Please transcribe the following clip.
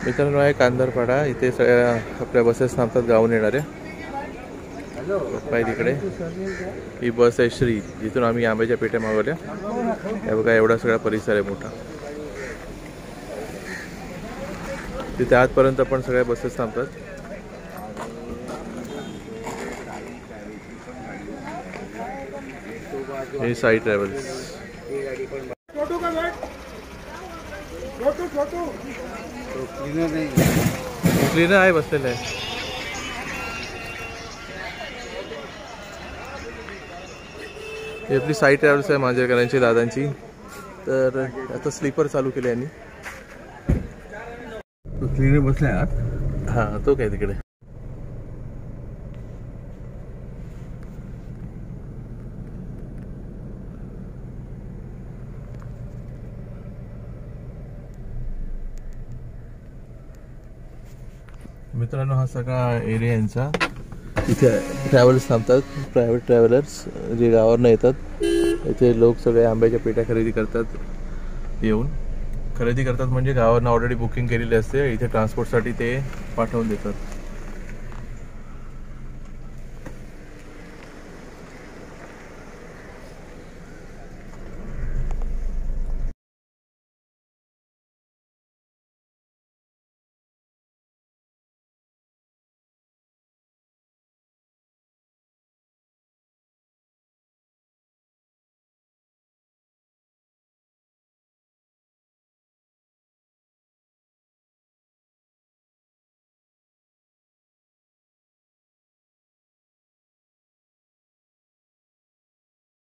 मित्रांनो आहे कांदारपाडा, इथे सगळ्या आपल्या बसेस थांबतात गावून येणाऱ्या. तिकडे ही बस आहे श्री, जिथून आम्ही आंब्याच्या पेट्या मागवल्या. हे बघा एवढा सगळा परिसर आहे मोठा. तिथे आजपर्यंत पण सगळ्या बसेस थांबतात. हे साई ट्रॅव्हल्स. क्लीनर आहे, बसलेलं आहे. ही आपली साई ट्रॅव्हल्स आहे मांजरेकरांची, दादांची. तर आता स्लीपर चालू केले यांनी. क्लीनर बसलाय आत. हां, तो काय तिकडे. मित्रांनो हा सगळा एरिया यांचा. इथे ट्रॅव्हल्स थांबतात, प्रायव्हेट ट्रॅव्हलर्स जे गावावरनं येतात. इथे लोक सगळे आंब्याच्या पेट्या खरेदी करतात. येऊन खरेदी करतात म्हणजे गावावरनं ऑलरेडी बुकिंग केलेली असते. इथे ट्रान्सपोर्टसाठी ते पाठवून देतात.